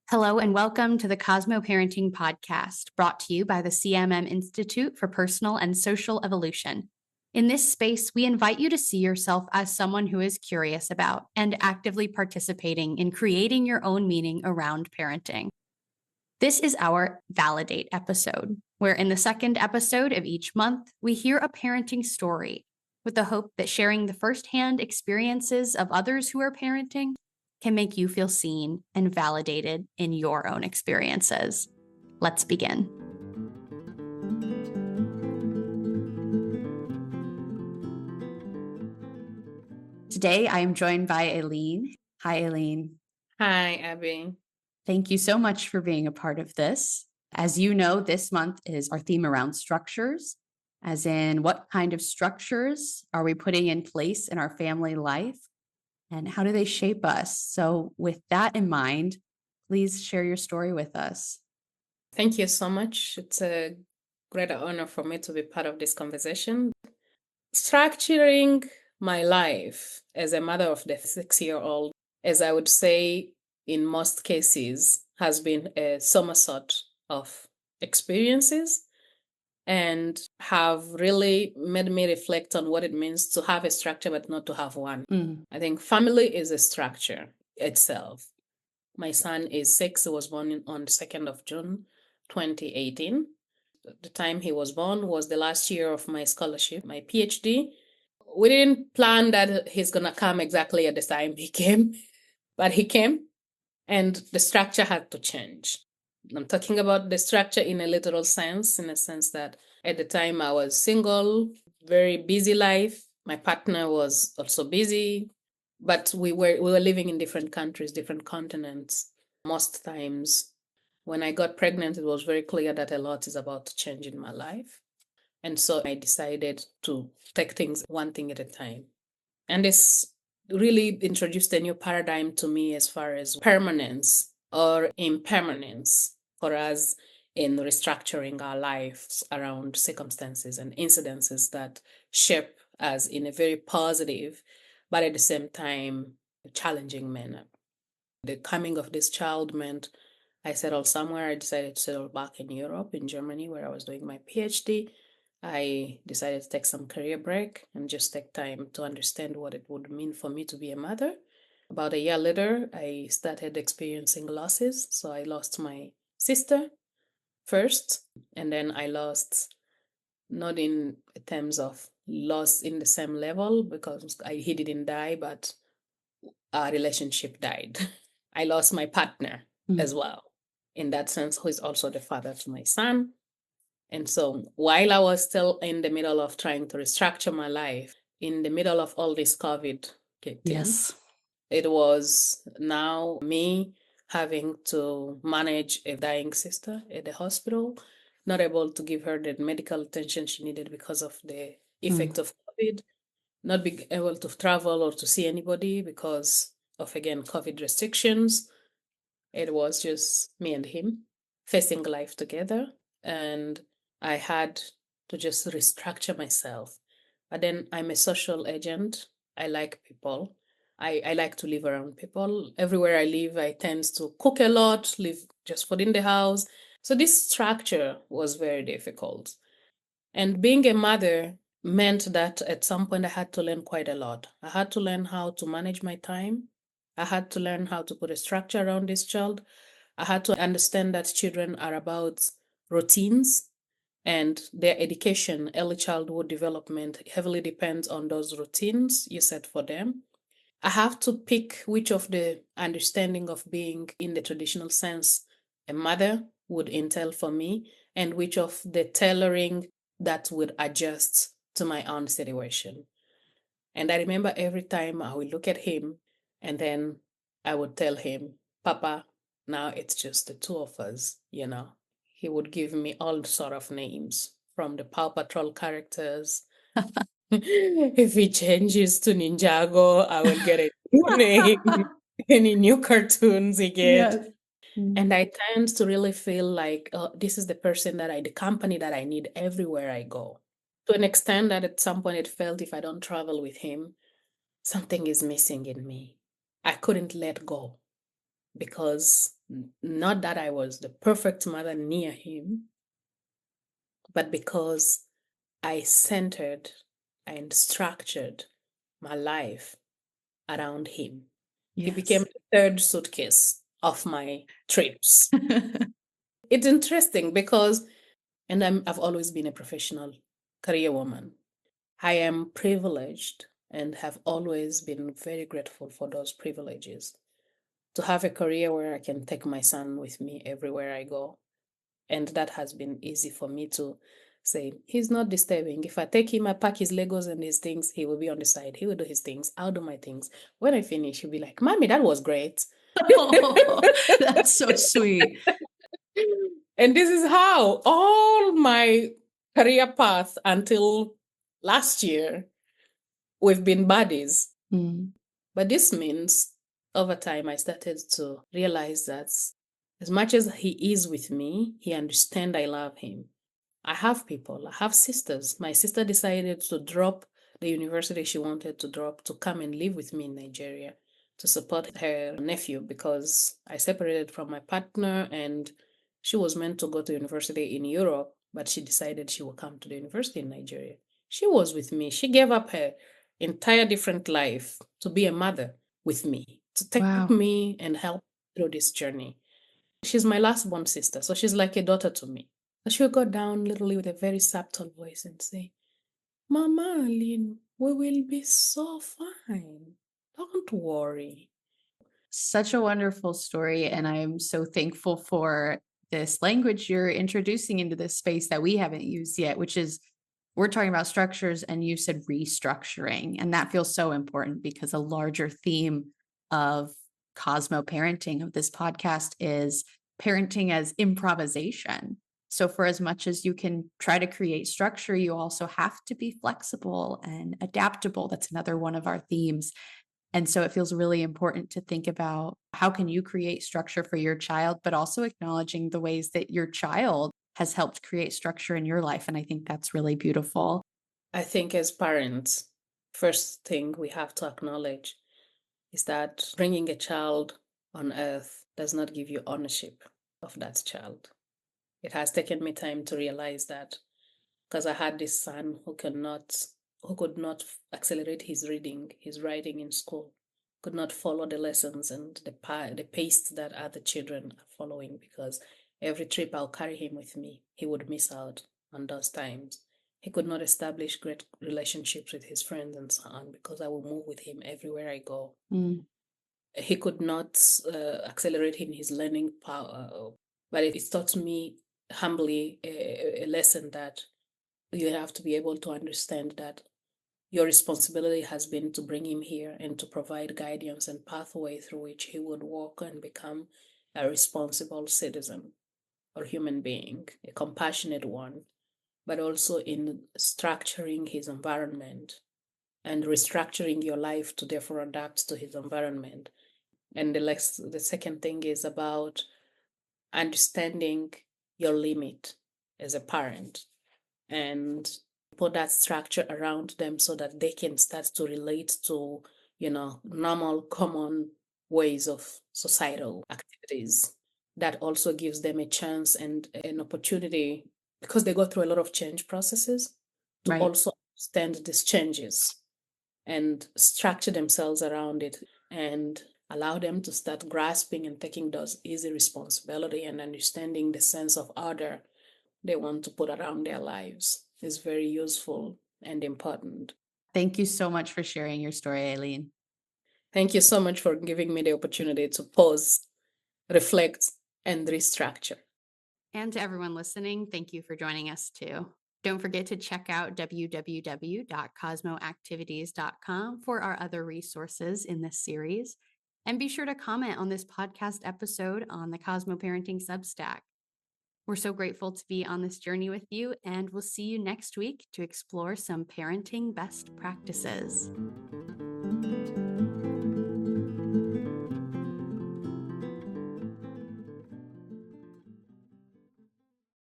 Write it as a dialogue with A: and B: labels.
A: Hello and welcome to the CosmoParenting Podcast, brought to you by the CMM Institute for Personal and Social Evolution. In this space, we invite you to see yourself as someone who is curious about and actively participating in creating your own meaning around parenting. This is our Validate episode, where in the second episode of each month, we hear a parenting story with the hope that sharing the firsthand experiences of others who are parenting can make you feel seen and validated in your own experiences. Let's begin. Today, I am joined by Aline. Hi, Aline.
B: Hi, Abbie.
A: Thank you so much for being a part of this. As you know, this month is our theme around structures, as in what kind of structures are we putting in place in our family life? And how do they shape us? So with that in mind, please share your story with us.
B: Thank you so much. It's a great honor for me to be part of this conversation. Structuring my life as a mother of the 6-year-old, as I would say, in most cases, has been a somersault of experiences and have really made me reflect on what it means to have a structure but not to have one. I think family is a structure itself. My son is 6. He was born on the 2nd of June, 2018. The time he was born was the last year of my scholarship, my PhD. We didn't plan that he's going to come exactly at the time he came, but he came and the structure had to change. I'm talking about the structure in a literal sense, in a sense that at the time I was single, very busy life. My partner was also busy, but we were living in different countries, different continents. Most times when I got pregnant, it was very clear that a lot is about to change in my life. And so I decided to take things one thing at a time. And this really introduced a new paradigm to me as far as permanence or impermanence for us in restructuring our lives around circumstances and incidences that shape us in a very positive, but at the same time, challenging manner. The coming of this child meant I settled somewhere. I decided to settle back in Europe, in Germany, where I was doing my PhD. I decided to take some career break and just take time to understand what it would mean for me to be a mother. About a year later, I started experiencing losses. So I lost my sister first, and then I lost, not in terms of loss in the same level, because he didn't die, but our relationship died. I lost my partner as well, in that sense, who is also the father to my son. And so while I was still in the middle of trying to restructure my life, in the middle of all this COVID kicked in, it was now me having to manage a dying sister at the hospital, not able to give her the medical attention she needed because of the effect of COVID, not being able to travel or to see anybody because of, again, COVID restrictions. It was just me and him facing life together. And I had to just restructure myself. But then I'm a social agent. I like people. I like to live around people. Everywhere I live, I tend to cook a lot, live just food in the house. So this structure was very difficult. And being a mother meant that at some point I had to learn quite a lot. I had to learn how to manage my time. I had to learn how to put a structure around this child. I had to understand that children are about routines, and their education, early childhood development, heavily depends on those routines you set for them. I have to pick which of the understanding of being in the traditional sense a mother would entail for me, and which of the tailoring that would adjust to my own situation. And I remember every time I would look at him and then I would tell him, Papa, now it's just the two of us, He would give me all sort of names from the Paw Patrol characters. If he changes to Ninjago, I will get a new name. Any new cartoons he gets. Yes. And I tend to really feel like this is the company that I need everywhere I go. To an extent that at some point it felt if I don't travel with him, something is missing in me. I couldn't let go. because not that I was the perfect mother near him, but because I centered and structured my life around him. He became the third suitcase of my trips. It's interesting because, and I've always been a professional career woman. I am privileged and have always been very grateful for those privileges. To have a career where I can take my son with me everywhere I go. And that has been easy for me to say, he's not disturbing. If I take him, I pack his Legos and his things, he will be on the side. He will do his things. I'll do my things. When I finish, he'll be like, Mommy, that was great.
A: Oh, that's so sweet.
B: And this is how all my career path until last year, we've been buddies.
A: Mm.
B: But this means over time, I started to realize that as much as he is with me, he understands I love him. I have people, I have sisters. My sister decided to drop the university she wanted to drop to come and live with me in Nigeria to support her nephew because I separated from my partner and she was meant to go to university in Europe, but she decided she will come to the university in Nigeria. She was with me. She gave up her entire different life to be a mother with me, to take me and help through this journey. She's my last born sister, so she's like a daughter to me. So she'll go down literally with a very subtle voice and say, Mama Aline, we will be so fine. Don't worry.
A: Such a wonderful story. And I'm so thankful for this language you're introducing into this space that we haven't used yet, which is we're talking about structures and you said restructuring. And that feels so important because a larger theme of CosmoParenting of this podcast is parenting as improvisation. So for as much as you can try to create structure, you also have to be flexible and adaptable. That's another one of our themes. And so it feels really important to think about how can you create structure for your child, but also acknowledging the ways that your child has helped create structure in your life. And I think that's really beautiful.
B: I think as parents, first thing we have to acknowledge is that bringing a child on earth does not give you ownership of that child. It has taken me time to realize that because I had this son who could not accelerate his reading, his writing in school, could not follow the lessons and the pace that other children are following because every trip I'll carry him with me, he would miss out on those times. He could not establish great relationships with his friends and so on because I will move with him everywhere I go. He could not accelerate in his learning power, but it taught me humbly a lesson that you have to be able to understand that your responsibility has been to bring him here and to provide guidance and pathway through which he would walk and become a responsible citizen or human being, a compassionate one, but also in structuring his environment and restructuring your life to therefore adapt to his environment. And the second thing is about understanding your limit as a parent and put that structure around them so that they can start to relate to, normal, common ways of societal activities. That also gives them a chance and an opportunity because they go through a lot of change processes to also understand these changes and structure themselves around it and allow them to start grasping and taking those easy responsibility and understanding the sense of order they want to put around their lives is very useful and important.
A: Thank you so much for sharing your story, Aline.
B: Thank you so much for giving me the opportunity to pause, reflect, and restructure.
A: And to everyone listening, thank you for joining us too. Don't forget to check out www.cosmoactivities.com for our other resources in this series. And be sure to comment on this podcast episode on the CosmoParenting Substack. We're so grateful to be on this journey with you, and we'll see you next week to explore some parenting best practices.